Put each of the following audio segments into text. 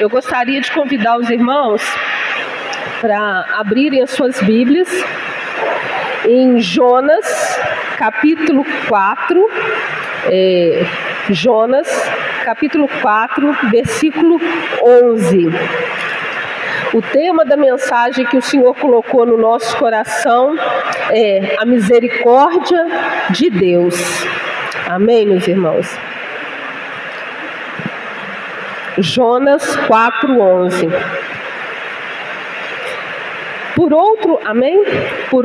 eu gostaria de convidar os irmãos para abrirem as suas Bíblias em Jonas, capítulo 4, Jonas, capítulo 4, versículo 11. O tema da mensagem que o Senhor colocou no nosso coração é a misericórdia de Deus. Amém, meus irmãos? Jonas 4:11. Por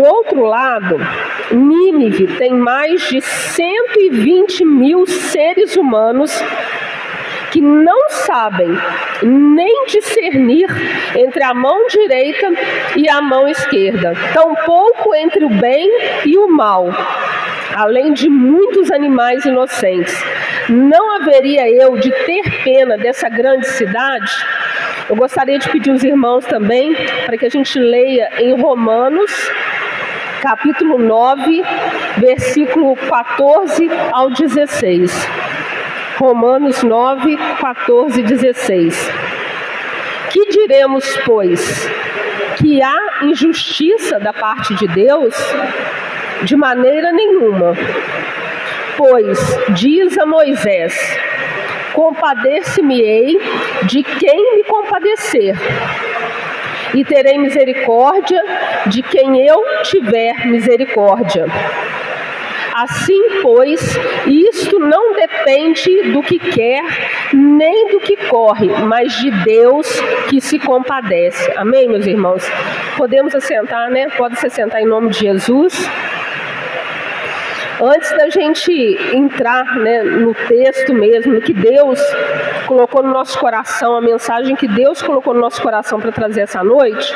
outro lado, Nínive tem mais de 120 mil seres humanos que não sabem nem discernir entre a mão direita e a mão esquerda, tampouco entre o bem e o mal, além de muitos animais inocentes. Não haveria eu de ter pena dessa grande cidade? Eu gostaria de pedir aos irmãos também para que a gente leia em Romanos, capítulo 9, versículo 14 ao 16. Romanos 9, 14 e 16. Que diremos, pois? Que há injustiça da parte de Deus? De maneira nenhuma. Pois, diz a Moisés, compadecer-me-ei de quem me compadecer, e terei misericórdia de quem eu tiver misericórdia. Assim, pois, isto não depende do que quer, nem do que corre, mas de Deus que se compadece. Amém, meus irmãos? Podemos assentar, né? Pode se sentar em nome de Jesus. Antes da gente entrar, né, no texto mesmo, no que Deus colocou no nosso coração, a mensagem que Deus colocou no nosso coração para trazer essa noite,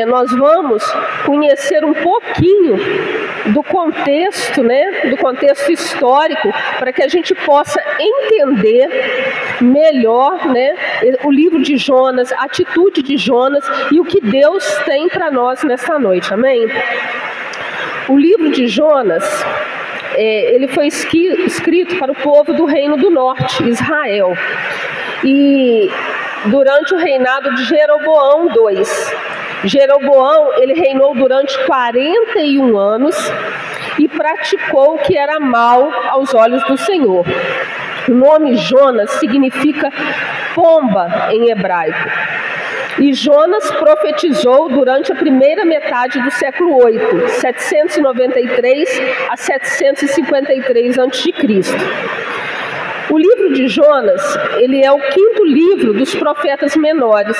nós vamos conhecer um pouquinho do contexto, né, do contexto histórico, para que a gente possa entender melhor, né, o livro de Jonas, a atitude de Jonas e o que Deus tem para nós nesta noite. Amém? O livro de Jonas, ele foi escrito para o povo do Reino do Norte, Israel, e durante o reinado de Jeroboão II. Jeroboão, ele reinou durante 41 anos e praticou o que era mal aos olhos do Senhor. O nome Jonas significa pomba em hebraico. E Jonas profetizou durante a primeira metade do século 8, 793 a 753 a.C. O livro de Jonas, ele é o quinto livro dos profetas menores.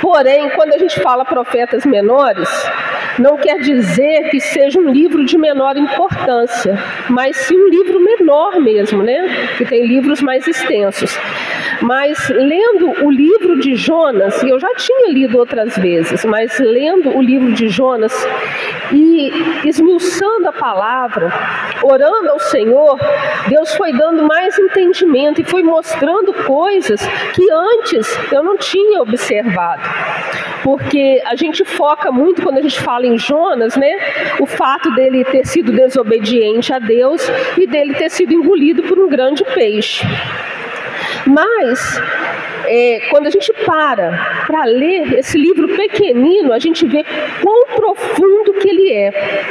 Porém, quando a gente fala profetas menores, não quer dizer que seja um livro de menor importância, mas sim um livro menor mesmo, né? Que tem livros mais extensos. Mas lendo o livro de Jonas, e eu já tinha lido outras vezes, mas lendo o livro de Jonas e esmiuçando a palavra, orando ao Senhor, Deus foi dando mais entendimento e foi mostrando coisas que antes eu não tinha observado. Porque a gente foca muito quando a gente fala em Jonas, né? O fato dele ter sido desobediente a Deus e dele ter sido engolido por um grande peixe. Mas, quando a gente para ler esse livro pequenino, a gente vê quão profundo que ele é.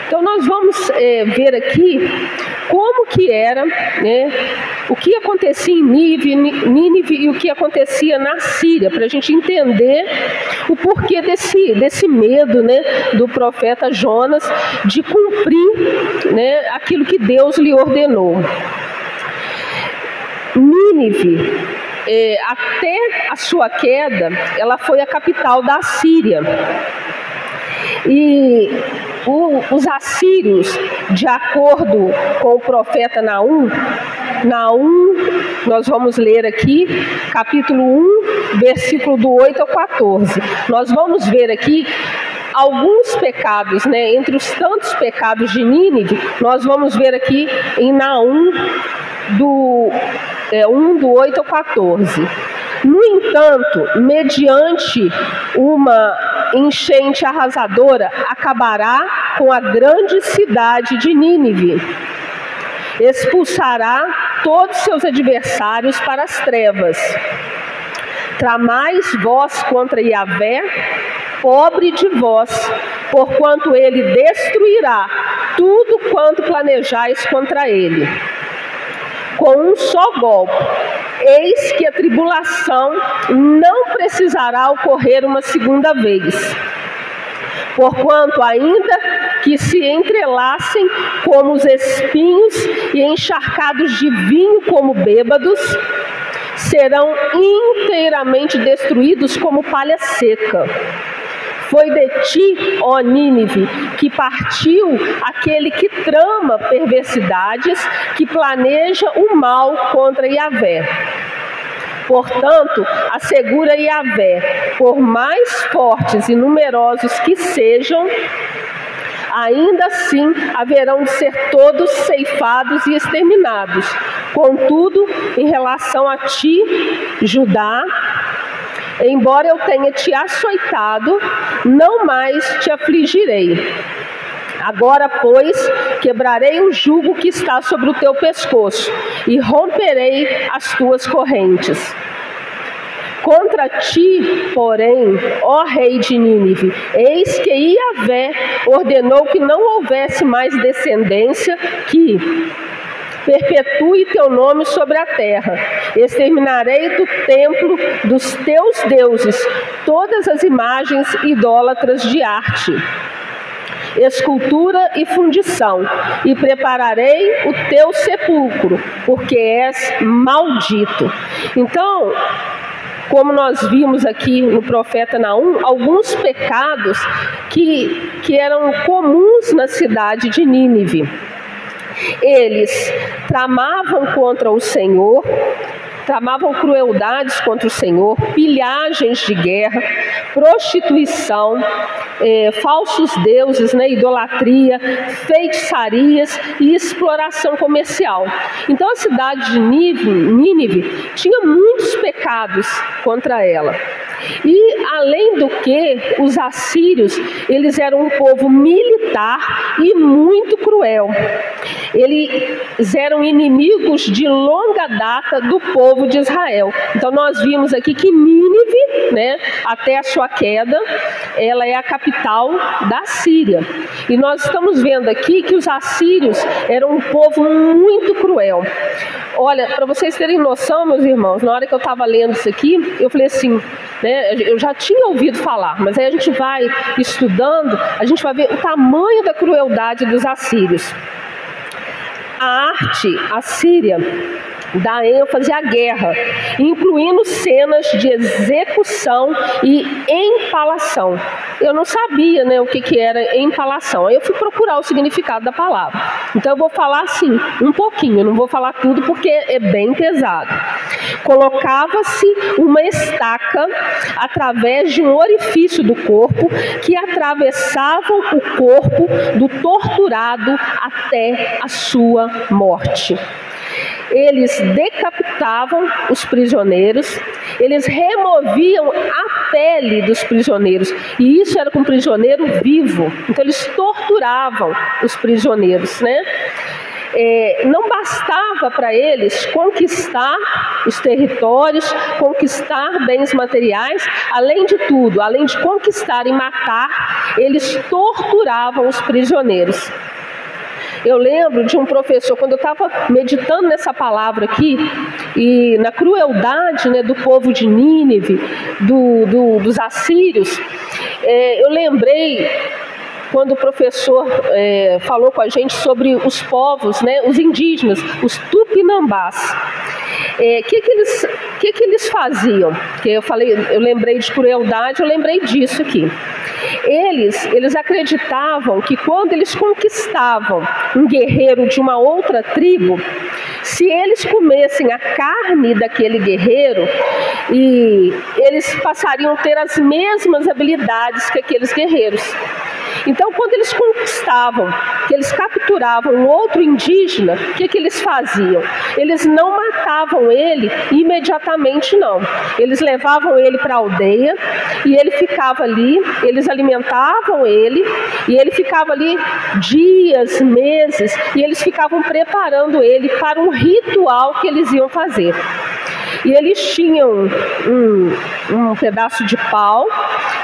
Então nós vamos ver aqui como que era, né, o que acontecia em Nínive e o que acontecia na Síria, para a gente entender o porquê desse medo, né, do profeta Jonas de cumprir, né, aquilo que Deus lhe ordenou. Nínive, até a sua queda, ela foi a capital da Síria. E os assírios, de acordo com o profeta Naum, nós vamos ler aqui, capítulo 1, versículo do 8 ao 14. Nós vamos ver aqui alguns pecados, né? Entre os tantos pecados de Nínive, nós vamos ver aqui em Naum, do 1, do 8 ao 14. No entanto, mediante uma enchente arrasadora, acabará com a grande cidade de Nínive. Expulsará todos seus adversários para as trevas. Tramais vós contra Yahvé, pobre de vós, porquanto ele destruirá tudo quanto planejais contra ele. Com um só golpe, eis que a tribulação não precisará ocorrer uma segunda vez. Porquanto ainda que se entrelacem como os espinhos e encharcados de vinho como bêbados, serão inteiramente destruídos como palha seca. Foi de ti, ó Nínive, que partiu aquele que trama perversidades, que planeja o mal contra Yahvé. Portanto, assegura Yahvé, por mais fortes e numerosos que sejam, ainda assim haverão de ser todos ceifados e exterminados. Contudo, em relação a ti, Judá, embora eu tenha te açoitado, não mais te afligirei. Agora, pois, quebrarei o jugo que está sobre o teu pescoço e romperei as tuas correntes. Contra ti, porém, ó rei de Nínive, eis que Yahvé ordenou que não houvesse mais descendência que perpetue teu nome sobre a terra. Exterminarei do templo dos teus deuses todas as imagens idólatras de arte, escultura e fundição, e prepararei o teu sepulcro, porque és maldito. Então, como nós vimos aqui no profeta Naum, alguns pecados que eram comuns na cidade de Nínive. Eles tramavam contra o Senhor, tramavam crueldades contra o Senhor, pilhagens de guerra, prostituição, falsos deuses, idolatria, feitiçarias e exploração comercial. Então a cidade de Nínive tinha muitos pecados contra ela. E além do que, os assírios, eles eram um povo militar e muito cruel. Eles eram inimigos de longa data do povo de Israel. Então nós vimos aqui que Nínive, até a sua queda, ela é a capital da Síria. E nós estamos vendo aqui que os assírios eram um povo muito cruel. Olha, para vocês terem noção, meus irmãos, na hora que eu estava lendo isso aqui, eu falei assim, eu já tinha ouvido falar, mas aí a gente vai estudando, a gente vai ver o tamanho da crueldade dos assírios. A arte assíria dá ênfase à guerra, incluindo cenas de execução e empalação. Eu não sabia, o que era empalação. Aí eu fui procurar o significado da palavra. Então eu vou falar assim, um pouquinho, eu não vou falar tudo porque é bem pesado. Colocava-se uma estaca através de um orifício do corpo que atravessava o corpo do torturado até a sua morte. Eles decapitavam os prisioneiros, eles removiam a pele dos prisioneiros, e isso era com um prisioneiro vivo. Então eles torturavam os prisioneiros, Não bastava para eles conquistar os territórios, conquistar bens materiais, além de tudo, além de conquistar e matar, eles torturavam os prisioneiros. Eu lembro de um professor, quando eu estava meditando nessa palavra aqui, e na crueldade do povo de Nínive, dos assírios, eu lembrei quando o professor falou com a gente sobre os povos, os indígenas, os tupinambás. Que eles faziam? Que eu lembrei de crueldade, eu lembrei disso aqui. Eles acreditavam que quando eles conquistavam um guerreiro de uma outra tribo, se eles comessem a carne daquele guerreiro, e eles passariam a ter as mesmas habilidades que aqueles guerreiros. Então, quando eles conquistavam, que eles capturavam um outro indígena, o que eles faziam? Eles não matavam ele imediatamente, não. Eles levavam ele para a aldeia e ele ficava ali, eles alimentavam ele e ele ficava ali dias, meses, e eles ficavam preparando ele para um ritual que eles iam fazer. E eles tinham um pedaço de pau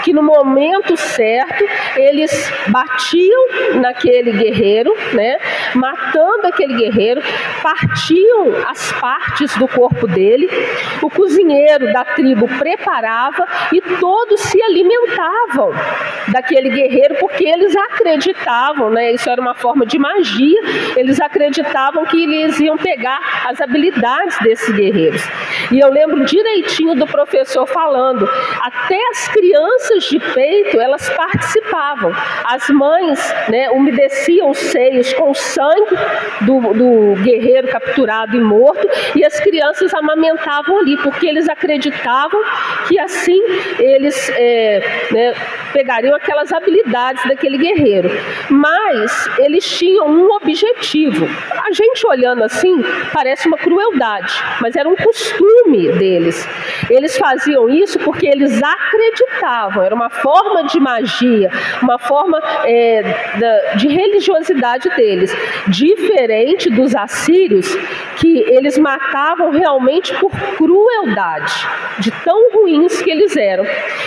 que no momento certo eles batiam naquele guerreiro, né, matando aquele guerreiro, partiam as partes do corpo dele, o cozinheiro da tribo preparava e todos se alimentavam daquele guerreiro porque eles acreditavam, né, isso era uma forma de magia, eles acreditavam que eles iam pegar as habilidades desses guerreiros. E eu lembro direitinho do professor falando, até as crianças de peito, elas participavam. As mães, né, umedeciam os seios com o sangue do guerreiro capturado e morto, e as crianças amamentavam ali, porque eles acreditavam que assim eles né, pegariam aquelas habilidades daquele guerreiro. Mas eles tinham um objetivo. A gente olhando assim, parece uma crueldade, mas era um costume deles. Eles faziam isso porque eles acreditavam, era uma forma de magia, uma forma de religiosidade deles, diferente dos assírios, que eles matavam realmente por crueldade, de tão ruins que eles eram.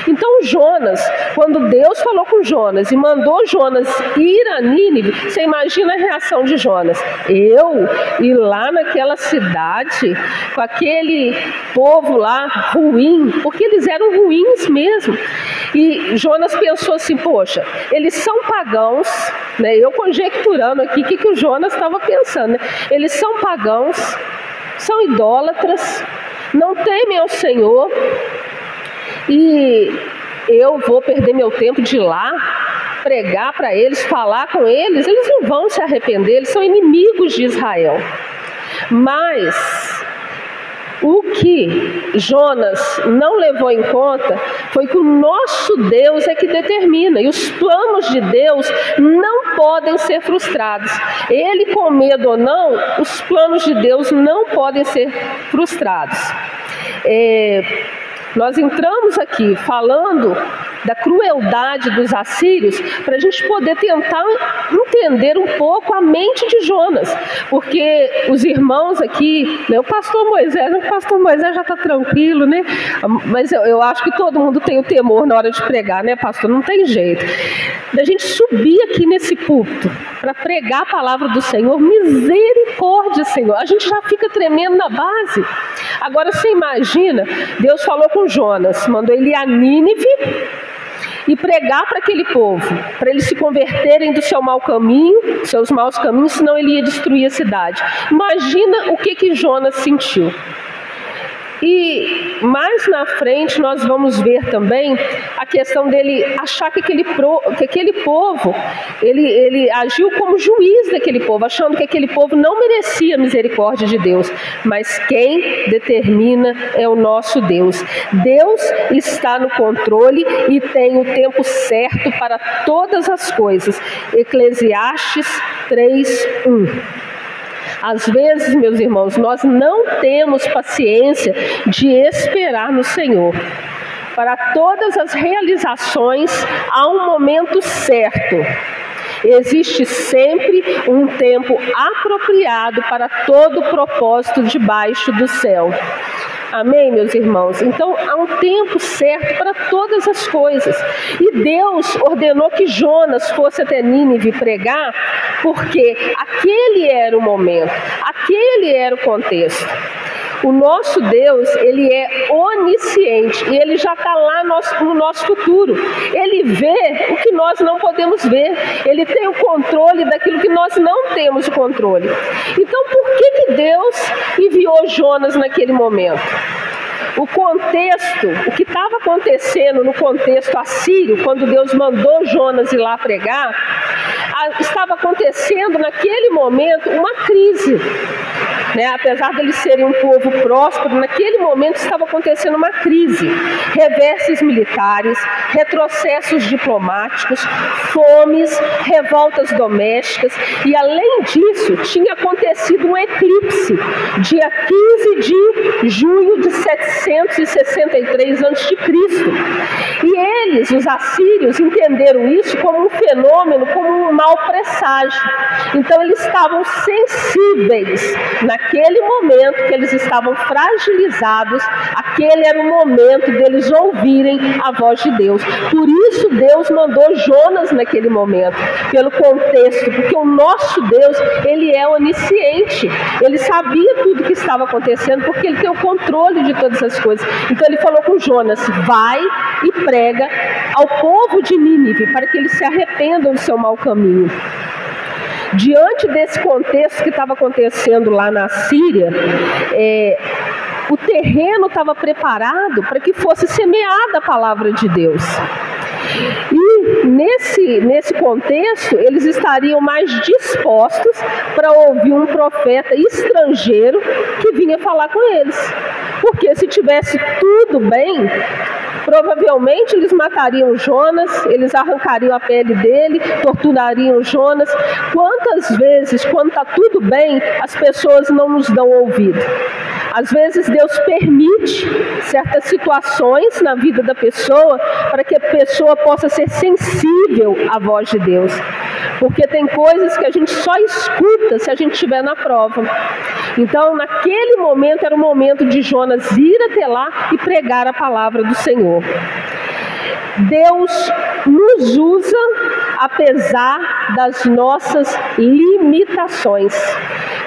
Então Jonas, quando Deus falou com Jonas e mandou Jonas ir a Nínive, você imagina a reação de Jonas? Eu ir lá naquela cidade com aquele povo lá ruim, porque eles eram ruins mesmo. E Jonas pensou assim, poxa, eles são pagãos, né? Eu conjecturando aqui o que o Jonas estava pensando, né? Eles são pagãos, são idólatras, não temem ao Senhor, e eu vou perder meu tempo de ir lá pregar para eles, falar com eles, eles não vão se arrepender, eles são inimigos de Israel. Mas o que Jonas não levou em conta foi que o nosso Deus é que determina, e os planos de Deus não podem ser frustrados. Ele, com medo ou não, os planos de Deus não podem ser frustrados. Nós entramos aqui falando da crueldade dos assírios para a gente poder tentar entender um pouco a mente de Jonas, porque os irmãos aqui, né, o pastor Moisés já está tranquilo, né? Mas eu acho que todo mundo tem o temor na hora de pregar, né, pastor? Não tem jeito. Da gente subir aqui nesse púlpito para pregar a palavra do Senhor, misericórdia, Senhor, a gente já fica tremendo na base. Agora você imagina, Deus falou com Jonas, mandou ele ir a Nínive e pregar para aquele povo, para eles se converterem do seu mau caminho, seus maus caminhos, senão ele ia destruir a cidade. Imagina o que Jonas sentiu. E mais na frente nós vamos ver também a questão dele achar que aquele povo, ele agiu como juiz daquele povo, achando que aquele povo não merecia a misericórdia de Deus. Mas quem determina é o nosso Deus. Deus está no controle e tem o tempo certo para todas as coisas. Eclesiastes 3:1. Às vezes, meus irmãos, nós não temos paciência de esperar no Senhor. Para todas as realizações, há um momento certo. Existe sempre um tempo apropriado para todo propósito debaixo do céu. Amém, meus irmãos? Então, há um tempo certo para todas as coisas. E Deus ordenou que Jonas fosse até Nínive pregar, porque aquele era o momento, aquele era o contexto. O nosso Deus, ele é onisciente e ele já está lá no nosso futuro. Ele vê o que nós não podemos ver. Ele tem o controle daquilo que nós não temos o controle. Então, por que Deus enviou Jonas naquele momento? O contexto, o que estava acontecendo no contexto assírio, quando Deus mandou Jonas ir lá pregar, estava acontecendo naquele momento uma crise. né? Apesar deles serem um povo próspero, naquele momento estava acontecendo uma crise, reverses militares, retrocessos diplomáticos, fomes, revoltas domésticas, e além disso tinha acontecido um eclipse, dia 15 de junho de 763 a.C. E eles, os assírios, entenderam isso como um fenômeno, como um mau presságio. Então eles estavam sensíveis naquele momento que eles estavam fragilizados. Aquele era o momento deles ouvirem a voz de Deus. Por isso Deus mandou Jonas naquele momento, pelo contexto, porque o nosso Deus, ele é onisciente, ele sabia tudo o que estava acontecendo, porque ele tem o controle de todas as coisas. Então ele falou com Jonas: vai e prega ao povo de Nínive para que eles se arrependam do seu mau caminho. Diante desse contexto que estava acontecendo lá na Síria, o terreno estava preparado para que fosse semeada a palavra de Deus. E nesse contexto, eles estariam mais dispostos para ouvir um profeta estrangeiro que vinha falar com eles. Porque se tivesse tudo bem, provavelmente eles matariam Jonas, eles arrancariam a pele dele, torturariam Jonas. Quantas vezes, quando está tudo bem, as pessoas não nos dão ouvido? Às vezes Deus permite certas situações na vida da pessoa para que a pessoa possa ser sensível à voz de Deus. Porque tem coisas que a gente só escuta se a gente estiver na prova. Então, naquele momento, era o momento de Jonas ir até lá e pregar a palavra do Senhor. Deus nos usa apesar das nossas limitações.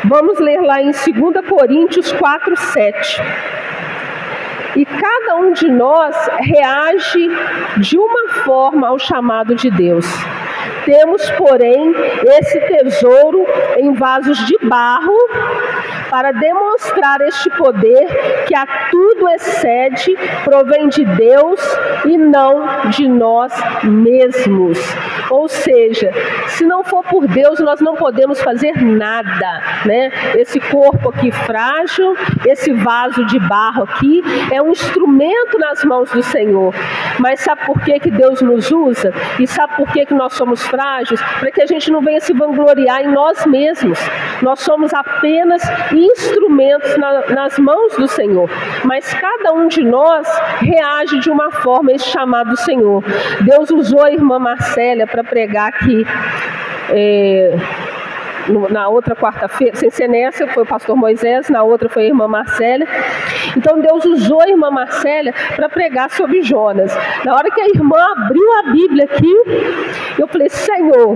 Vamos ler lá em 2 Coríntios 4:7. E cada um de nós reage de uma forma ao chamado de Deus. Temos, porém, esse tesouro em vasos de barro para demonstrar este poder que a tudo excede, provém de Deus e não de nós mesmos. Ou seja, se não for por Deus, nós não podemos fazer nada, né? Esse corpo aqui frágil, esse vaso de barro aqui, é um instrumento nas mãos do Senhor. Mas sabe por que Deus nos usa? E sabe por que nós somos frágeis? Para que a gente não venha se vangloriar em nós mesmos. Nós somos apenas instrumentos nas mãos do Senhor. Mas cada um de nós reage de uma forma a esse chamado do Senhor. Deus usou a irmã Marcélia para pregar aqui na outra quarta-feira, sem ser nessa, foi o pastor Moisés, na outra foi a irmã Marcélia. Então Deus usou a irmã Marcélia para pregar sobre Jonas. Na hora que a irmã abriu a Bíblia aqui, eu falei: Senhor,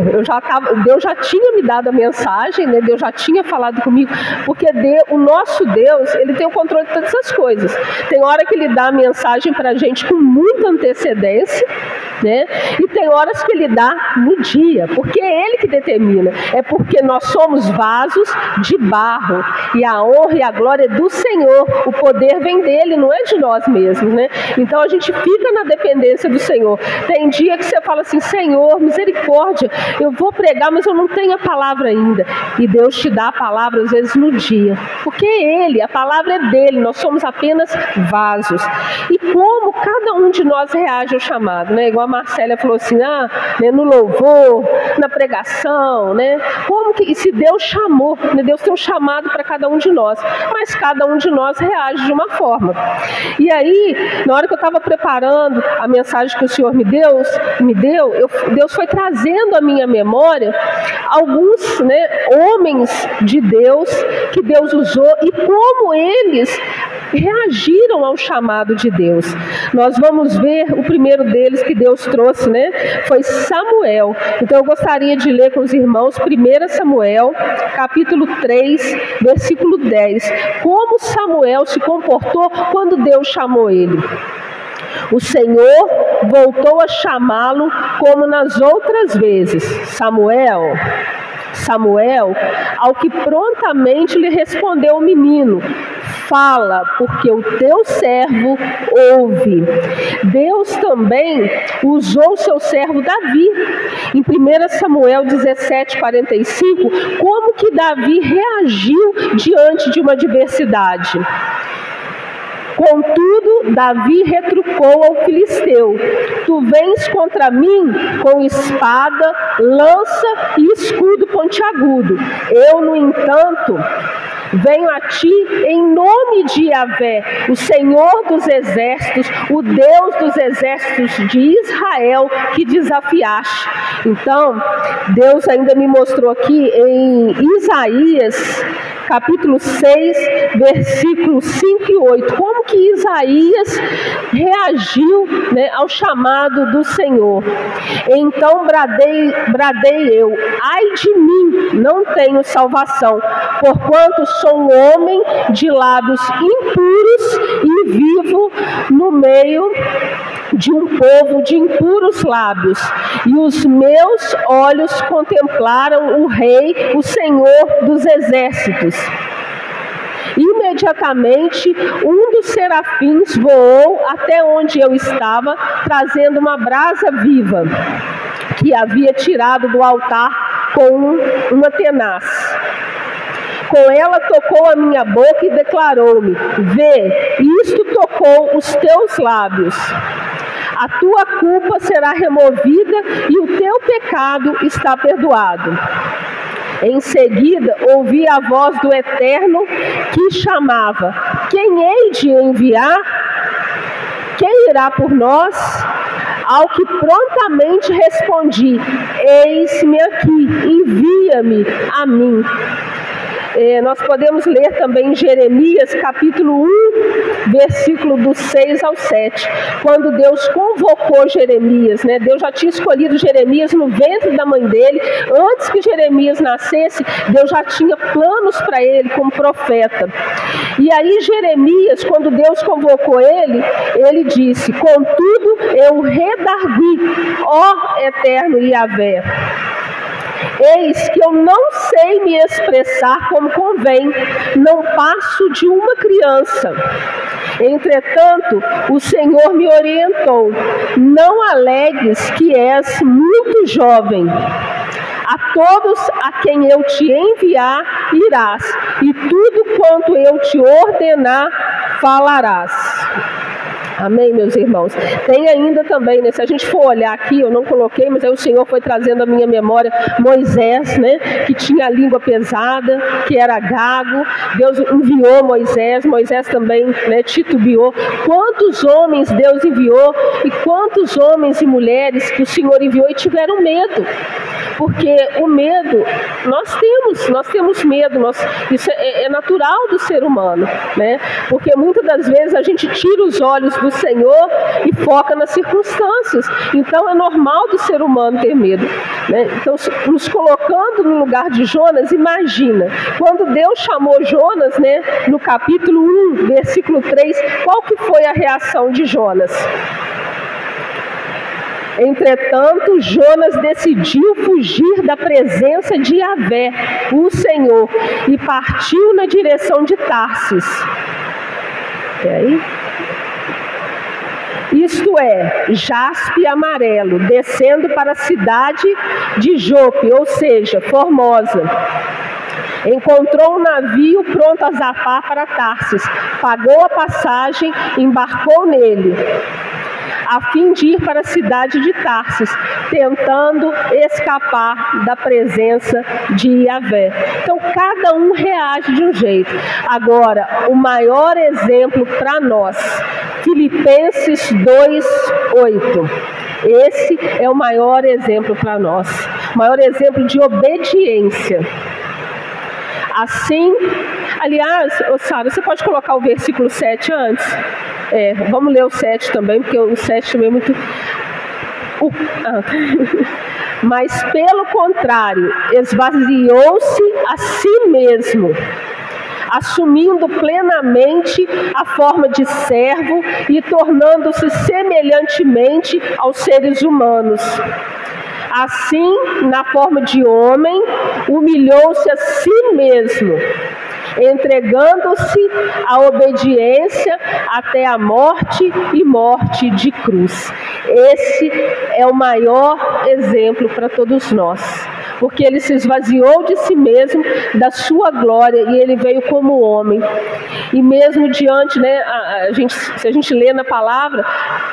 Deus já tinha me dado a mensagem, né? Deus já tinha falado comigo, porque o nosso Deus, ele tem o controle de todas essas coisas. Tem hora que ele dá a mensagem para a gente com muita antecedência, né? E tem horas que ele dá no dia, porque é ele que determina. É porque nós somos vasos de barro, e a honra e a glória é do Senhor. O poder vem dele, não é de nós mesmos, né? Então a gente fica na dependência do Senhor. Tem dia que você fala assim: Senhor, misericórdia, eu vou pregar, mas eu não tenho a palavra ainda. E Deus te dá a palavra às vezes no dia, porque é ele, a palavra é dele, nós somos apenas vasos. E como cada um de nós reage ao chamado, né? Igual a Marcélia falou assim, né, no louvor, na pregação, né? Como que, se Deus chamou, né? Deus tem um chamado para cada um de nós, mas cada um de nós reage de uma forma. E aí, na hora que eu estava preparando a mensagem que o Senhor me deu, Deus foi trazendo à minha memória alguns, né, homens de Deus que Deus usou e como eles reagiram ao chamado de Deus. Nós vamos ver o primeiro deles que Deus trouxe, né? Foi Samuel. Então eu gostaria de ler com os irmãos 1 Samuel, capítulo 3, versículo 10. Como Samuel se comportou quando Deus chamou ele. O Senhor voltou a chamá-lo como nas outras vezes. Samuel. Samuel, ao que prontamente lhe respondeu o menino: fala, porque o teu servo ouve. Deus também usou seu servo Davi. Em 1 Samuel 17:45, como que Davi reagiu diante de uma adversidade? Contudo, Davi retrucou ao filisteu: tu vens contra mim com espada, lança e escudo pontiagudo. Eu, no entanto, venho a ti em nome de Yahvé, o Senhor dos exércitos, o Deus dos exércitos de Israel, que desafiaste. Então, Deus ainda me mostrou aqui em Isaías, capítulo 6, versículos 5 e 8, como que Isaías reagiu, né, ao chamado do Senhor. Então bradei eu: ai de mim, não tenho salvação, porquanto sou um homem de lábios impuros e vivo no meio de um povo de impuros lábios, e os meus olhos contemplaram o Rei, o Senhor dos exércitos. Imediatamente, um dos serafins voou até onde eu estava, trazendo uma brasa viva, que havia tirado do altar com uma tenaz. Com ela tocou a minha boca e declarou-me: vê, isto tocou os teus lábios. A tua culpa será removida e o teu pecado está perdoado. Em seguida, ouvi a voz do Eterno que chamava: quem hei de enviar? Quem irá por nós? Ao que prontamente respondi: eis-me aqui, envia-me a mim. Nós podemos ler também Jeremias, capítulo 1, versículo do 6 ao 7, quando Deus convocou Jeremias, né? Deus já tinha escolhido Jeremias no ventre da mãe dele. Antes que Jeremias nascesse, Deus já tinha planos para ele como profeta. E aí Jeremias, quando Deus convocou ele, ele disse: contudo eu redargui, ó Eterno Yahvé, eis que eu não sei me expressar como convém, não passo de uma criança. Entretanto, o Senhor me orientou: não alegues que és muito jovem. A todos a quem eu te enviar, irás, e tudo quanto eu te ordenar, falarás. Amém, meus irmãos? Tem ainda também, né, se a gente for olhar aqui, eu não coloquei, mas aí o Senhor foi trazendo à minha memória Moisés, né, que tinha a língua pesada, que era gago. Deus enviou Moisés também, né, titubeou. Quantos homens Deus enviou e quantos homens e mulheres que o Senhor enviou e tiveram medo? Porque o medo, nós temos medo, isso é natural do ser humano, né? Porque muitas das vezes a gente tira os olhos do Senhor e foca nas circunstâncias. Então é normal do ser humano ter medo, né? Então, nos colocando no lugar de Jonas, imagina, quando Deus chamou Jonas, né, no capítulo 1, versículo 3, qual que foi a reação de Jonas? Entretanto, Jonas decidiu fugir da presença de Yahvé, o Senhor, e partiu na direção de Tarsis. Isto é, jaspe amarelo, descendo para a cidade de Jope, ou seja, Formosa. Encontrou um navio pronto a zarpar para Tarsis, pagou a passagem, embarcou nele, a fim de ir para a cidade de Tarsis, tentando escapar da presença de Yahvé. Então, cada um reage de um jeito. Agora, o maior exemplo para nós, Filipenses 2:8. Esse é o maior exemplo para nós, o maior exemplo de obediência. Assim, aliás, Sara, você pode colocar o versículo 7 antes? Vamos ler o 7 também, porque o 7 também é muito... Mas, pelo contrário, esvaziou-se a si mesmo, assumindo plenamente a forma de servo e tornando-se semelhantemente aos seres humanos. Assim, na forma de homem, humilhou-se a si mesmo, entregando-se à obediência até a morte e morte de cruz. Esse é o maior exemplo para todos nós, porque ele se esvaziou de si mesmo, da sua glória, e ele veio como homem. E mesmo diante, se a gente lê na palavra,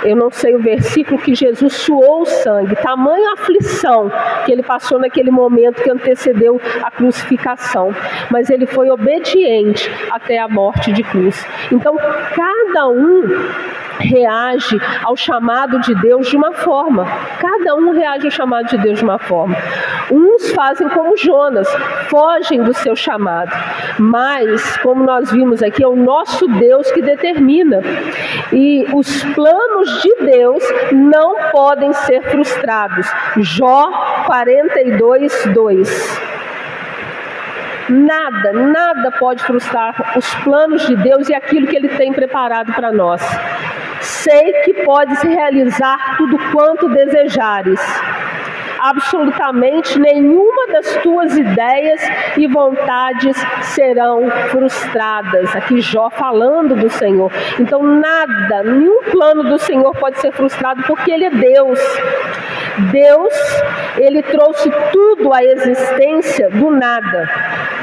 eu não sei o versículo, que Jesus suou o sangue, tamanha aflição que ele passou naquele momento que antecedeu a crucificação, mas ele foi obediente até a morte de cruz. Então, cada um reage ao chamado de Deus de uma forma. Cada um reage ao chamado de Deus de uma forma. Uns fazem como Jonas, fogem do seu chamado. Mas, como nós vimos aqui, é o nosso Deus que determina. E os planos de Deus não podem ser frustrados. Jó 42:2. Nada pode frustrar os planos de Deus e aquilo que Ele tem preparado para nós. Sei que podes realizar tudo quanto desejares. Absolutamente nenhuma das tuas ideias e vontades serão frustradas. Aqui Jó falando do Senhor. Então nenhum plano do Senhor pode ser frustrado, porque Ele é Deus. Deus, Ele trouxe tudo à existência do nada.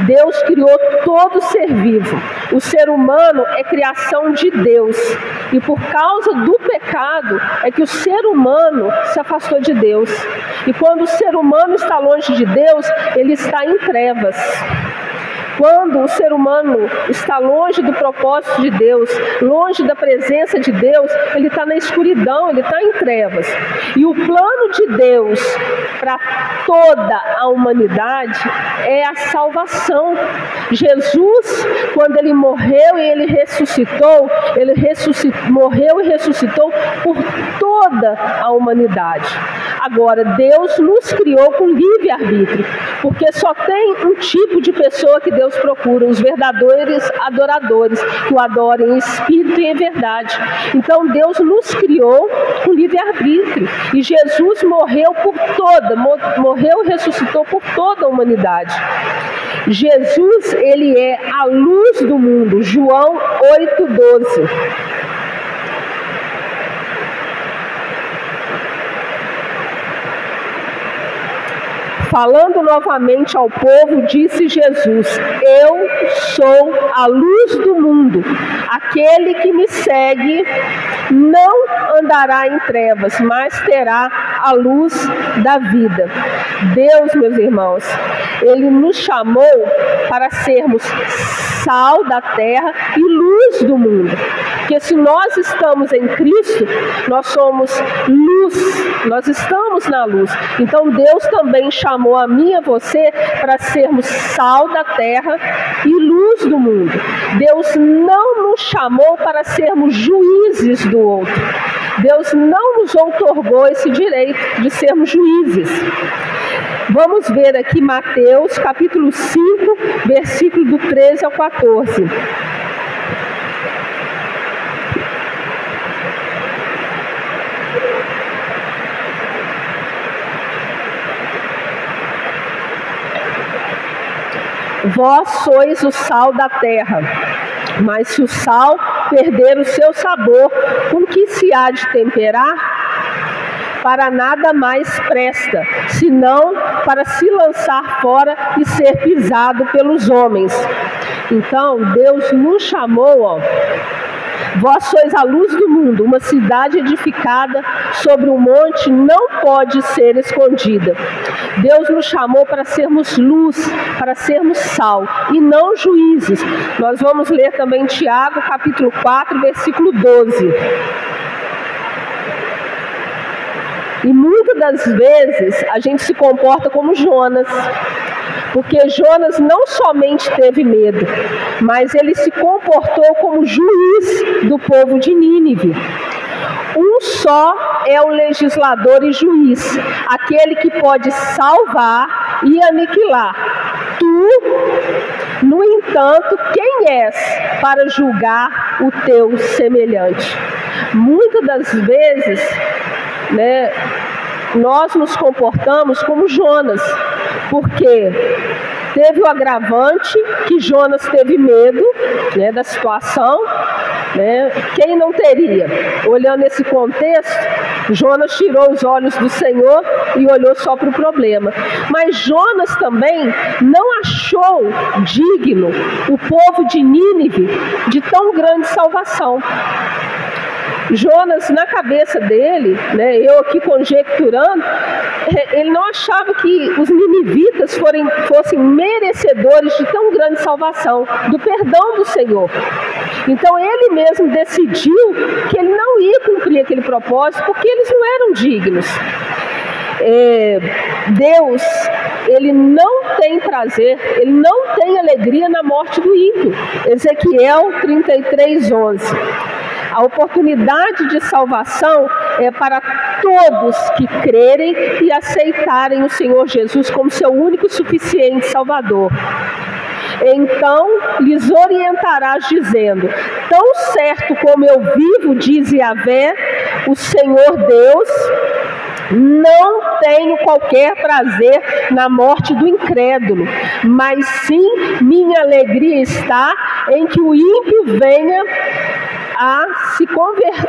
Deus criou todo ser vivo. O ser humano é criação de Deus. E por causa do pecado é que o ser humano se afastou de Deus. E quando o ser humano está longe de Deus, ele está em trevas. Quando o ser humano está longe do propósito de Deus, longe da presença de Deus, ele está na escuridão, ele está em trevas. E o plano de Deus para toda a humanidade é a salvação. Jesus, quando ele morreu e ele ressuscitou, morreu e ressuscitou por toda a humanidade. Agora, Deus nos criou com livre-arbítrio, porque só tem um tipo de pessoa que Deus procura, os verdadeiros adoradores, que o adorem em espírito e em verdade. Então Deus nos criou com livre-arbítrio, e Jesus morreu e ressuscitou por toda a humanidade. Jesus, ele é a luz do mundo, João 8:12. Falando novamente ao povo, disse Jesus: eu sou a luz do mundo. Aquele que me segue não andará em trevas, mas terá a luz da vida. Deus, meus irmãos, Ele nos chamou para sermos sal da terra e luz do mundo. Porque se nós estamos em Cristo, nós somos luz, nós estamos na luz. Então Deus também chamou a mim e a você para sermos sal da terra e luz do mundo. Deus não nos chamou para sermos juízes do outro. Deus não nos outorgou esse direito de sermos juízes. Vamos ver aqui Mateus capítulo 5, versículo do 13 ao 14. Vós sois o sal da terra, mas se o sal perder o seu sabor, com que se há de temperar? Para nada mais presta, senão para se lançar fora e ser pisado pelos homens. Então, Deus nos chamou, vós sois a luz do mundo, uma cidade edificada sobre um monte não pode ser escondida. Deus nos chamou para sermos luz, para sermos sal e não juízes. Nós vamos ler também Tiago, capítulo 4, versículo 12. E muitas das vezes a gente se comporta como Jonas, porque Jonas não somente teve medo, mas ele se comportou como juiz do povo de Nínive. Um só é o legislador e juiz, aquele que pode salvar e aniquilar. Tu, no entanto, quem és para julgar o teu semelhante? Muitas das vezes, nós nos comportamos como Jonas, porque teve o agravante que Jonas teve medo, né, da situação, né? Quem não teria? Olhando esse contexto, Jonas tirou os olhos do Senhor e olhou só para o problema. Mas Jonas também não achou digno o povo de Nínive de tão grande salvação. Jonas, na cabeça dele, né, eu aqui conjecturando, ele não achava que os ninivitas fossem merecedores de tão grande salvação, do perdão do Senhor. Então ele mesmo decidiu que ele não ia cumprir aquele propósito, porque eles não eram dignos. Deus, ele não tem prazer, ele não tem alegria na morte do ímpio. Ezequiel 33:11. A oportunidade de salvação é para todos que crerem e aceitarem o Senhor Jesus como seu único e suficiente Salvador. Então lhes orientarás dizendo: tão certo como eu vivo, diz Yahvé, o Senhor Deus, não tenho qualquer prazer na morte do incrédulo, mas sim minha alegria está em que o ímpio venha a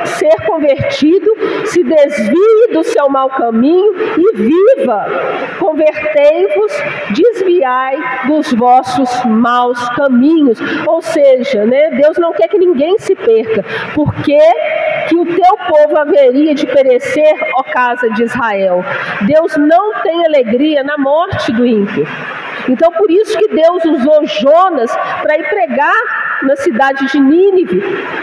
ser convertido, se desvie do seu mau caminho e viva. Convertei-vos, desviai dos vossos maus caminhos. Ou seja, né, Deus não quer que ninguém se perca, porque que o teu povo haveria de perecer, ó casa de Israel. Deus não tem alegria na morte do ímpio. Então por isso que Deus usou Jonas para ir pregar na cidade de Nínive,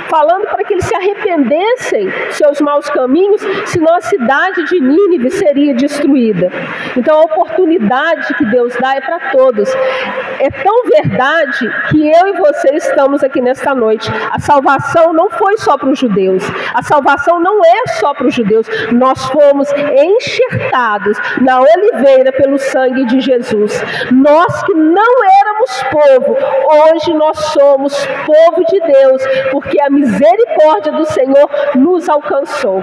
falando para que eles se arrependessem dos seus maus caminhos, senão a cidade de Nínive seria destruída. Então a oportunidade que Deus dá é para todos. É tão verdade que eu e você estamos aqui nesta noite. A salvação não foi só para os judeus, a salvação não é só para os judeus. Nós fomos enxertados na oliveira pelo sangue de Jesus. Nós que não éramos povo, hoje nós somos povo de Deus, porque a misericórdia do Senhor nos alcançou.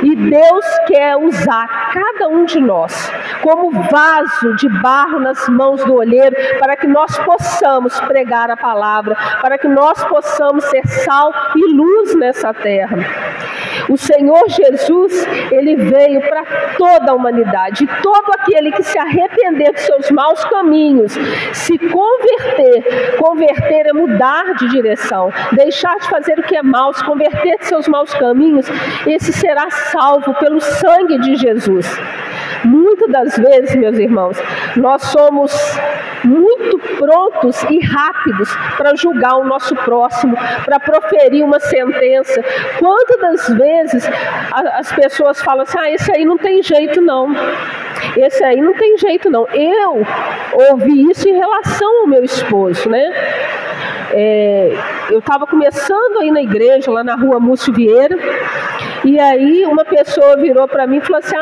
E Deus quer usar cada um de nós como vaso de barro nas mãos do olheiro, para que nós possamos pregar a palavra, para que nós possamos ser sal e luz nessa terra. O Senhor Jesus, ele veio para toda a humanidade, e todo aquele que se arrepender dos seus maus caminhos, se converter é mudar de direção, deixar de fazer o que é mal, se converter de seus maus caminhos, esse será salvo pelo sangue de Jesus. Muitas das vezes, meus irmãos, nós somos muito prontos e rápidos para julgar o nosso próximo, para proferir uma sentença. Quantas das vezes as pessoas falam assim: esse aí não tem jeito não, esse aí não tem jeito não. Eu ouvi isso em relação ao meu esposo, né? Eu estava começando aí na igreja, lá na rua Múcio Vieira, e aí uma pessoa virou para mim e falou assim: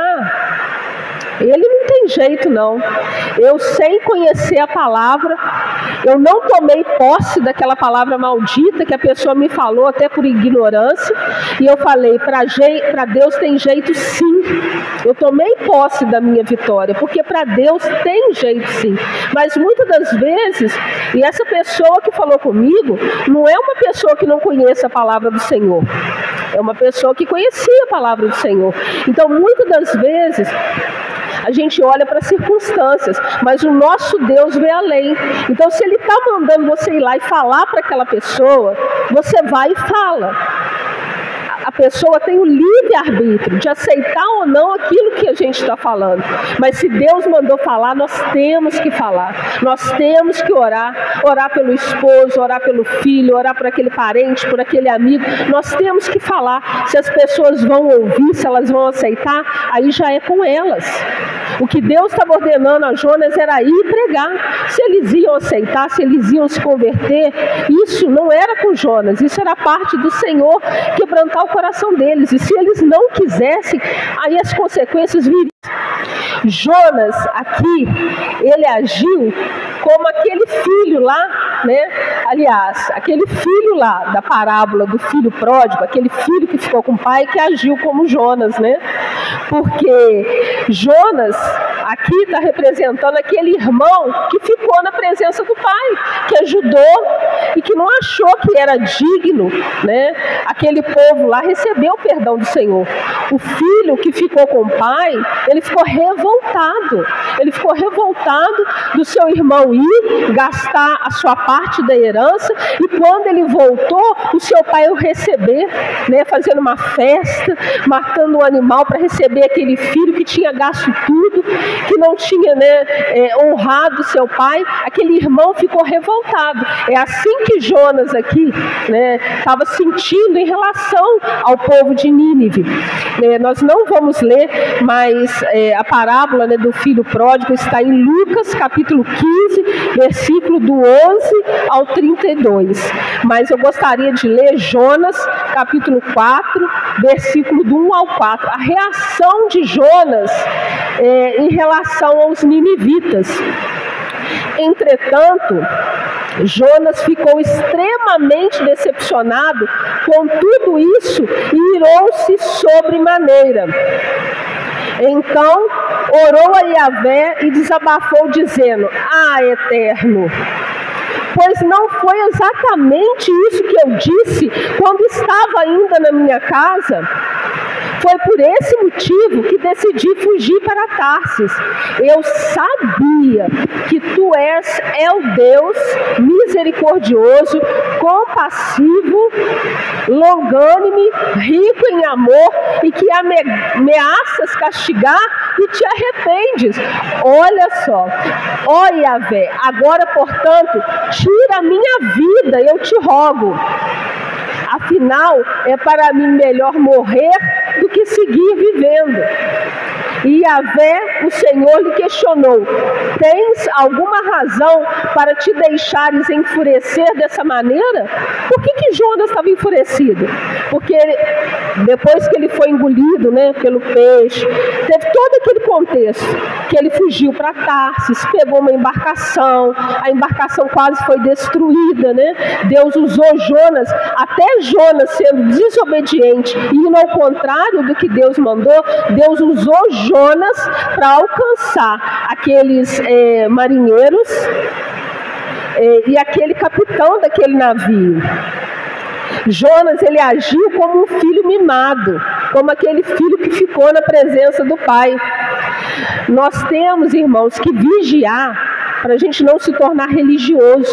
ele não tem jeito não. Eu, sem conhecer a palavra, eu não tomei posse daquela palavra maldita que a pessoa me falou, até por ignorância, e eu falei: para Deus tem jeito sim. Eu tomei posse da minha vitória, porque para Deus tem jeito sim. Mas muitas das vezes, e essa pessoa que falou comigo não é uma pessoa que não conhece a palavra do Senhor, é uma pessoa que conhecia a palavra do Senhor. Então muitas das vezes a gente olha para as circunstâncias, mas o nosso Deus vê além. Então se Ele está mandando você ir lá e falar para aquela pessoa, você vai e fala. A pessoa tem o livre-arbítrio de aceitar ou não aquilo que a gente está falando. Mas se Deus mandou falar, nós temos que falar. Nós temos que orar. Orar pelo esposo, orar pelo filho, orar por aquele parente, por aquele amigo. Nós temos que falar. Se as pessoas vão ouvir, se elas vão aceitar, aí já é com elas. O que Deus estava ordenando a Jonas era ir pregar. Se eles iam aceitar, se eles iam se converter, isso não era com Jonas. Isso era parte do Senhor quebrantar o coração deles, e se eles não quisessem, aí as consequências viriam. Jonas aqui, ele agiu como aquele filho lá, né? Aliás, aquele filho lá da parábola do filho pródigo, aquele filho que ficou com o pai, que agiu como Jonas, né? porque Jonas aqui está representando aquele irmão que ficou na presença do pai, que ajudou e que não achou que era digno, né? Aquele povo lá recebeu o perdão do Senhor. O filho que ficou com o pai, ele ficou revoltado. Ele ficou revoltado do seu irmão ir gastar a sua parte da herança, e quando ele voltou, o seu pai o receber, né? Fazendo uma festa, matando um animal para receber aquele filho que tinha gasto tudo, que não tinha, né, honrado seu pai. Aquele irmão ficou revoltado. É assim que Jonas aqui, né, estava sentindo em relação ao povo de Nínive. Nós não vamos ler, mas a parábola, né, do filho pródigo está em Lucas capítulo 15, versículo do 11 ao 32. Mas eu gostaria de ler Jonas capítulo 4, versículo do 1 ao 4. A reação de Jonas em relação aos ninivitas. Entretanto, Jonas ficou extremamente decepcionado com tudo isso e irou-se sobremaneira. Então, orou a Yahvé e desabafou, dizendo: Ah, Eterno, pois não foi exatamente isso que eu disse quando estava ainda na minha casa? Foi por esse motivo que decidi fugir para Tarsis. Eu sabia que tu és o Deus misericordioso, compassivo, longânime, rico em amor, e que ameaças castigar e te arrependes. Olha só, ó Yahvé, agora, portanto, tira a minha vida, eu te rogo. Afinal, é para mim melhor morrer do que seguir vivendo. E Yahvé, o Senhor, lhe questionou: tens alguma razão para te deixares enfurecer dessa maneira? Por que Jonas estava enfurecido? Porque depois que ele foi engolido, né, pelo peixe, teve todo aquele contexto, que ele fugiu para Tarsis, pegou uma embarcação, a embarcação quase foi destruída, né? Deus usou Jonas, até Jonas sendo desobediente e indo ao contrário do que Deus mandou, Deus usou Jonas para alcançar aqueles marinheiros e aquele capitão daquele navio. Jonas, ele agiu como um filho mimado, como aquele filho que ficou na presença do pai. Nós temos, irmãos, que vigiar para a gente não se tornar religioso,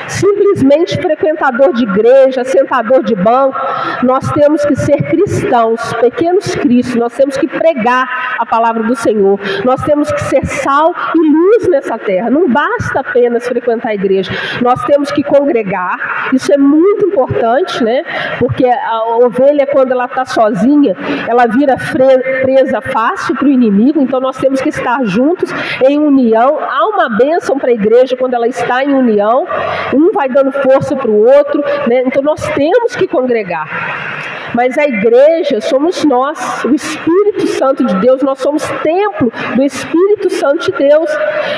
simplesmente frequentador de igreja, sentador de banco. Nós temos que ser cristãos, pequenos cristos. Nós temos que pregar a palavra do Senhor. Nós temos que ser sal e luz nessa terra. Não basta apenas frequentar a igreja. Nós temos que congregar. Isso é muito importante, né? Porque a ovelha, quando ela está sozinha, ela vira presa fácil para o inimigo. Então nós temos que estar juntos em união. Há uma bênção para a igreja quando ela está em união. Um vai dando força para o outro, né? Então nós temos que congregar. Mas a igreja somos nós, o Espírito Santo de Deus, nós somos templo do Espírito Santo de Deus.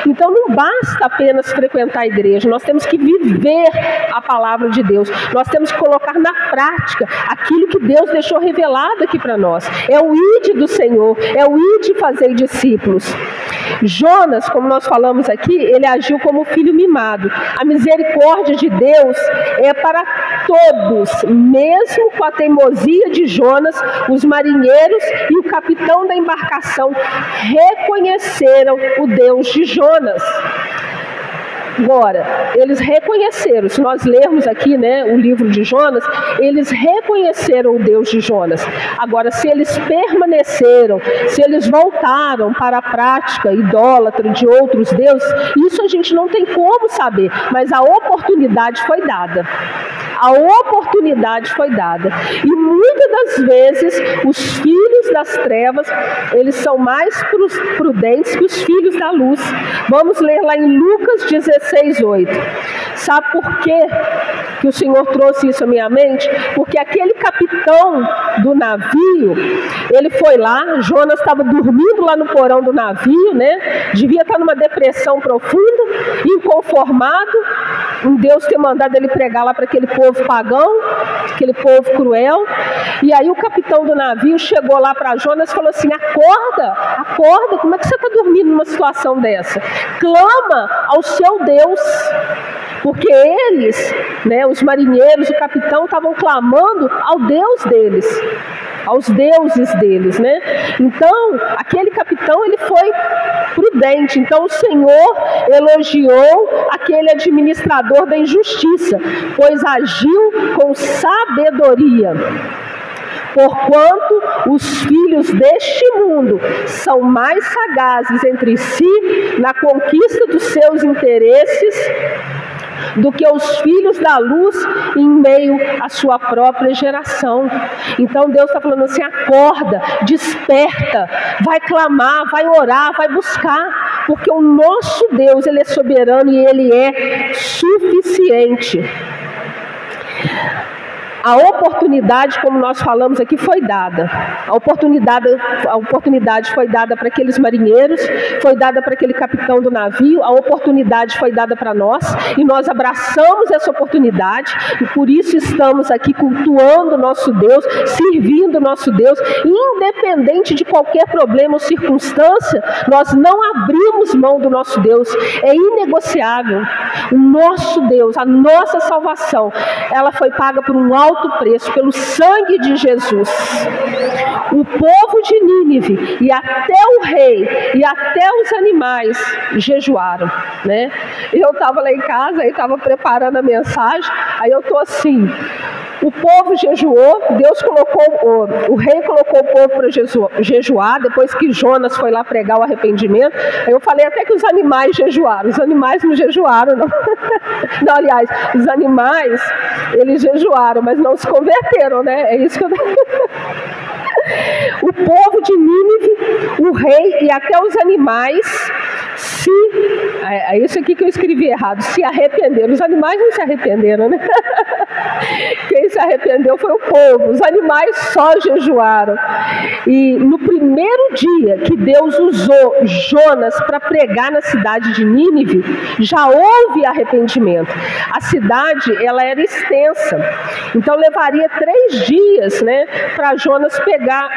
Então não basta apenas frequentar a igreja, nós temos que viver a palavra de Deus. Nós temos que colocar na prática aquilo que Deus deixou revelado aqui para nós. É o ide do Senhor, é o ide fazer discípulos. Jonas, como nós falamos aqui, ele agiu como filho mimado. A misericórdia de Deus é para todos, mesmo com a teimosia de Jonas, os marinheiros e o capitão da embarcação reconheceram o Deus de Jonas. Agora, eles reconheceram, se nós lermos aqui, né, o livro de Jonas, eles reconheceram o Deus de Jonas. Agora, se eles permaneceram, se eles voltaram para a prática idólatra de outros deuses, isso a gente não tem como saber, mas a oportunidade foi dada. A oportunidade foi dada. E muitas das vezes, os filhos das trevas, eles são mais prudentes que os filhos da luz. Vamos ler lá em Lucas 16:8. Sabe por quê que o Senhor trouxe isso à minha mente? Porque aquele capitão do navio, ele foi lá, Jonas estava dormindo lá no porão do navio, né? Devia estar numa depressão profunda, inconformado. em Deus ter mandado ele pregar lá para aquele povo pagão, aquele povo cruel. E aí o capitão do navio chegou lá para Jonas e falou assim: acorda, como é que você está dormindo numa situação dessa? Clama ao seu Deus. Porque eles, né, os marinheiros, o capitão, estavam clamando ao Deus deles, aos deuses deles, né? Então, aquele capitão, ele foi prudente. Então, o Senhor elogiou aquele administrador da injustiça, pois agiu com sabedoria. Porquanto os filhos deste mundo são mais sagazes entre si na conquista dos seus interesses do que os filhos da luz em meio à sua própria geração. Então Deus está falando assim: acorda, desperta, vai clamar, vai orar, vai buscar, porque o nosso Deus, Ele é soberano e Ele é suficiente. A oportunidade, como nós falamos aqui, foi dada. A oportunidade foi dada para aqueles marinheiros, foi dada para aquele capitão do navio, a oportunidade foi dada para nós, e nós abraçamos essa oportunidade, e por isso estamos aqui cultuando o nosso Deus, servindo o nosso Deus, independente de qualquer problema ou circunstância, nós não abrimos mão do nosso Deus, é inegociável. O nosso Deus, a nossa salvação, ela foi paga por um alto preço, pelo sangue de Jesus. O povo de Nínive e até o rei e até os animais jejuaram, né? Eu estava lá em casa, aí estava preparando a mensagem, aí eu estou assim: o povo jejuou, Deus colocou, o rei colocou o povo para jejuar, depois que Jonas foi lá pregar o arrependimento. Aí eu falei até que os animais jejuaram. Os animais não jejuaram, não. Não, aliás, os animais, eles jejuaram, mas não se converteram, né? É isso que eu... O povo de Nínive, o rei e até os animais é isso aqui que eu escrevi errado, se arrependeram. Os animais não se arrependeram, né? Quem se arrependeu foi o povo. Os animais só jejuaram. E no primeiro dia que Deus usou Jonas para pregar na cidade de Nínive, já houve arrependimento. A cidade, ela era extensa, então levaria 3 dias, né, para Jonas pregar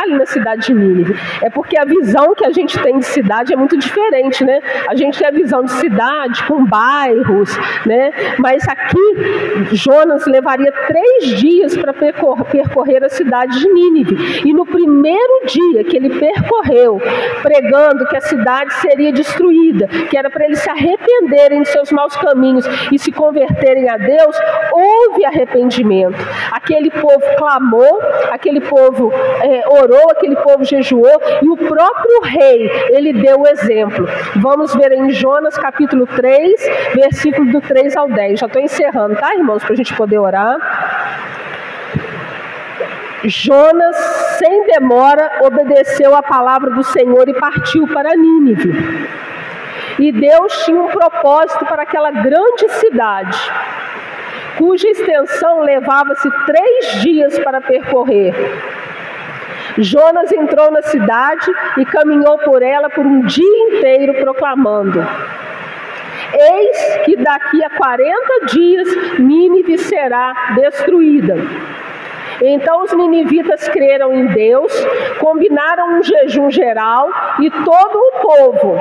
ali na cidade de Nínive. É porque a visão que a gente tem de cidade é muito diferente, né? A gente tem a visão de cidade com bairros, né? Mas aqui Jonas levaria 3 dias para percorrer a cidade de Nínive. E no primeiro dia que ele percorreu, pregando que a cidade seria destruída, que era para eles se arrependerem de seus maus caminhos e se converterem a Deus, houve arrependimento. Aquele povo clamou, aquele povo orou, aquele povo jejuou, e o próprio rei, ele deu o exemplo. Vamos ver em Jonas capítulo 3, versículo do 3 ao 10. Já estou encerrando, tá, irmãos, para a gente poder orar. Jonas, sem demora, obedeceu a palavra do Senhor e partiu para Nínive. E Deus tinha um propósito para aquela grande cidade, cuja extensão levava-se 3 dias para percorrer. Jonas entrou na cidade e caminhou por ela por um dia inteiro, proclamando: eis que daqui a 40 dias Nínive será destruída. Então os ninivitas creram em Deus, combinaram um jejum geral, e todo o povo,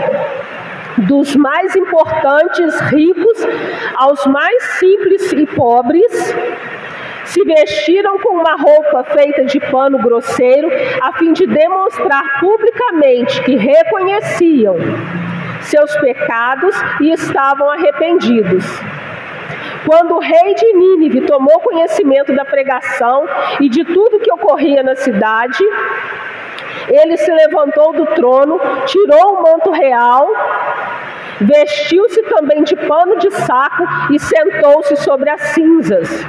dos mais importantes ricos aos mais simples e pobres, se vestiram com uma roupa feita de pano grosseiro, a fim de demonstrar publicamente que reconheciam seus pecados e estavam arrependidos. Quando o rei de Nínive tomou conhecimento da pregação e de tudo que ocorria na cidade, ele se levantou do trono, tirou o manto real, vestiu-se também de pano de saco e sentou-se sobre as cinzas.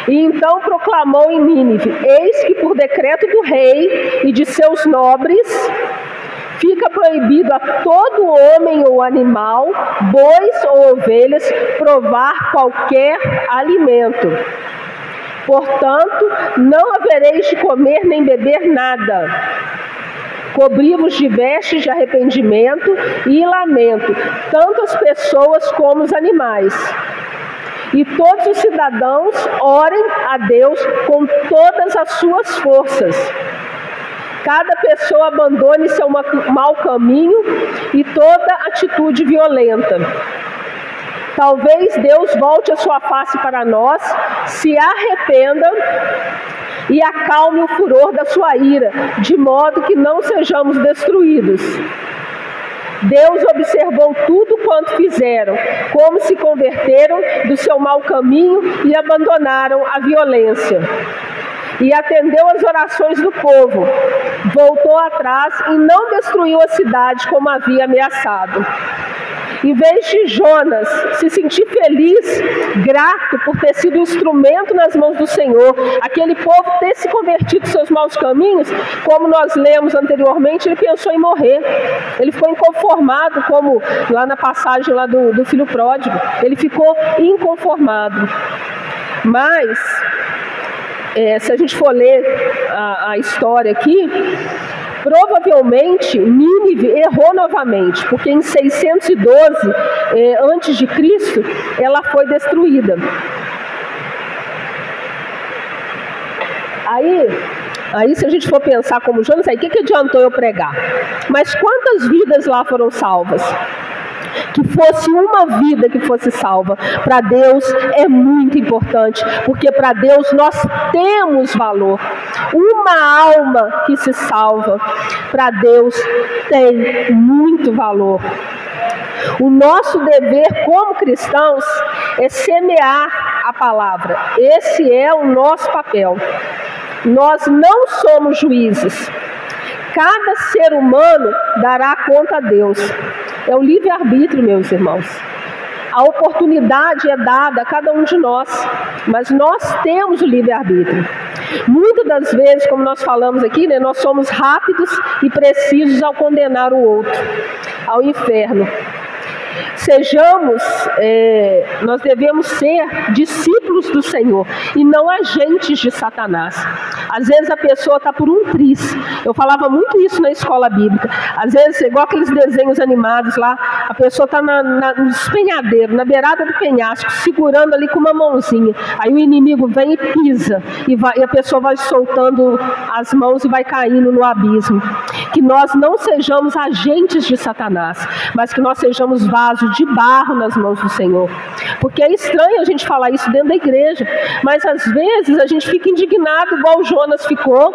E então proclamou em Nínive: eis que por decreto do rei e de seus nobres fica proibido a todo homem ou animal, bois ou ovelhas, provar qualquer alimento. Portanto, não havereis de comer nem beber nada. Cobri-vos de vestes de arrependimento e lamento, tanto as pessoas como os animais. E todos os cidadãos orem a Deus com todas as suas forças. Cada pessoa abandone seu mau caminho e toda atitude violenta. Talvez Deus volte a sua face para nós, se arrependa e acalme o furor da sua ira, de modo que não sejamos destruídos. Deus observou tudo quanto fizeram, como se converteram do seu mau caminho e abandonaram a violência. E atendeu às orações do povo, voltou atrás e não destruiu a cidade como havia ameaçado. Em vez de Jonas se sentir feliz, grato por ter sido instrumento nas mãos do Senhor, aquele povo ter se convertido dos seus maus caminhos, como nós lemos anteriormente, ele pensou em morrer. Ele ficou inconformado, como lá na passagem lá do filho pródigo. Ele ficou inconformado. Mas, se a gente for ler a história aqui, provavelmente Nínive errou novamente, porque em 612 a.C., ela foi destruída. Aí se a gente for pensar como Jonas, aí o que adiantou eu pregar? Mas quantas vidas lá foram salvas? Que fosse uma vida que fosse salva, para Deus é muito importante, porque para Deus nós temos valor. Uma alma que se salva, para Deus tem muito valor. O nosso dever como cristãos é semear a palavra. Esse é o nosso papel. Nós não somos juízes. Cada ser humano dará conta a Deus. É o livre-arbítrio, meus irmãos. A oportunidade é dada a cada um de nós, mas nós temos o livre-arbítrio. Muitas das vezes, como nós falamos aqui, né, nós somos rápidos e precisos ao condenar o outro ao inferno. Nós devemos ser discípulos do Senhor e não agentes de Satanás. Às vezes a pessoa está por um triz. Eu falava muito isso na escola bíblica. Às vezes, igual aqueles desenhos animados lá, a pessoa está no despenhadeiro, na beirada do penhasco, segurando ali com uma mãozinha. Aí o inimigo vem e pisa, e a pessoa vai soltando as mãos e vai caindo no abismo. Que nós não sejamos agentes de Satanás, mas que nós sejamos vasos de barro nas mãos do Senhor. Porque é estranho a gente falar isso dentro da igreja, mas às vezes a gente fica indignado igual o Jonas ficou,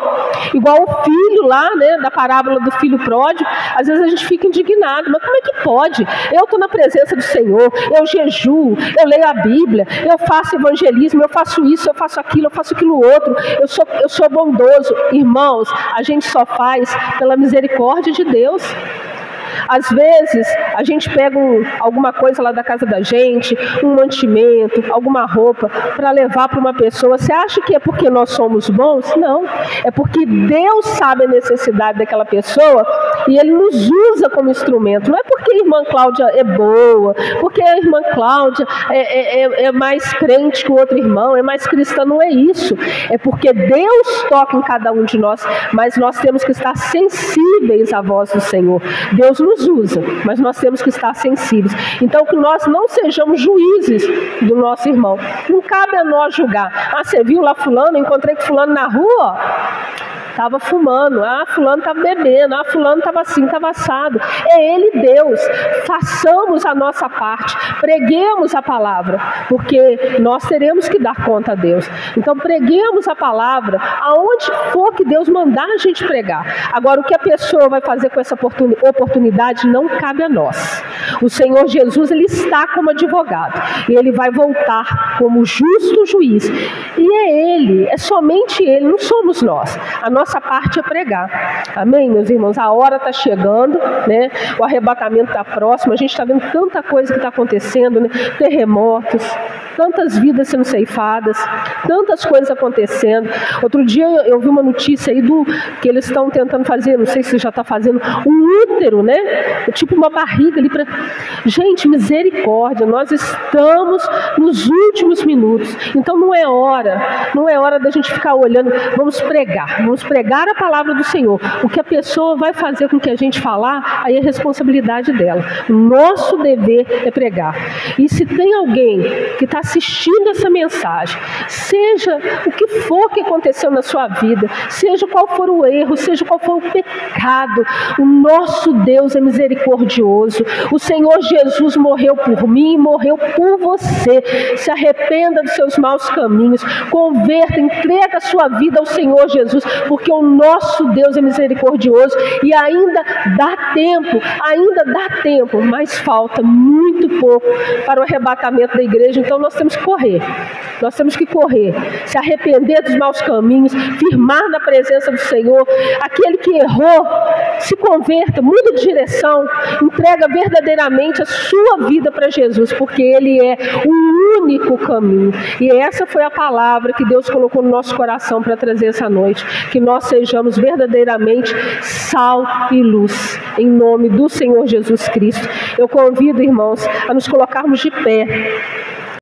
igual o filho lá, né, da parábola do filho pródigo. Às vezes a gente fica indignado, mas como é que pode? Eu estou na presença do Senhor, eu jejuo, eu leio a Bíblia, eu faço evangelismo, eu faço isso, eu faço aquilo outro, eu sou bondoso. Irmãos, a gente só faz pela misericórdia de Deus. Às vezes, a gente pega alguma coisa lá da casa da gente, um mantimento, alguma roupa, para levar para uma pessoa. Você acha que é porque nós somos bons? Não. É porque Deus sabe a necessidade daquela pessoa e Ele nos usa como instrumento. Não é porque a irmã Cláudia é boa, porque a irmã Cláudia é mais crente que o outro irmão, é mais cristã. Não é isso. É porque Deus toca em cada um de nós, mas nós temos que estar sensíveis à voz do Senhor. Deus nos usa, mas nós temos que estar sensíveis. Então, que nós não sejamos juízes do nosso irmão. Não cabe a nós julgar. Você viu lá fulano? Eu encontrei com fulano na rua, estava fumando, fulano estava bebendo, fulano estava assim, estava assado. É Ele Deus. Façamos a nossa parte, preguemos a palavra, porque nós teremos que dar conta a Deus. Então preguemos a palavra aonde for que Deus mandar a gente pregar. Agora, o que a pessoa vai fazer com essa oportunidade não cabe a nós. O Senhor Jesus, Ele está como advogado e Ele vai voltar como justo juiz. E é Ele, é somente Ele, não somos nós. A nossa parte é pregar. Amém, meus irmãos? A hora está chegando, né? O arrebatamento está próximo. A gente está vendo tanta coisa que está acontecendo, né? Terremotos, tantas vidas sendo ceifadas, tantas coisas acontecendo. Outro dia eu vi uma notícia aí que eles estão tentando fazer, não sei se já está fazendo, um útero, né? Tipo uma barriga ali para... Gente, misericórdia, nós estamos nos últimos minutos. Então não é hora da gente ficar olhando. Vamos pregar a palavra do Senhor. O que a pessoa vai fazer com que a gente falar, aí é responsabilidade dela. O nosso dever é pregar. E se tem alguém que está assistindo essa mensagem, seja o que for que aconteceu na sua vida, seja qual for o erro, seja qual for o pecado, o nosso Deus é misericordioso. O Senhor Jesus morreu por mim e morreu por você. Se arrependa dos seus maus caminhos, converta, entrega a sua vida ao Senhor Jesus, porque o nosso Deus é misericordioso e ainda dá tempo, mas falta muito pouco para o arrebatamento da igreja. Então nós temos que correr, se arrepender dos maus caminhos, firmar na presença do Senhor. Aquele que errou, se converta, muda de direção, entrega verdadeiramente a sua vida para Jesus, porque Ele é o único caminho. E essa foi a palavra que Deus colocou no nosso coração para trazer essa noite, que nós sejamos verdadeiramente sal e luz, em nome do Senhor Jesus Cristo. Eu convido, irmãos, a nos colocarmos de pé.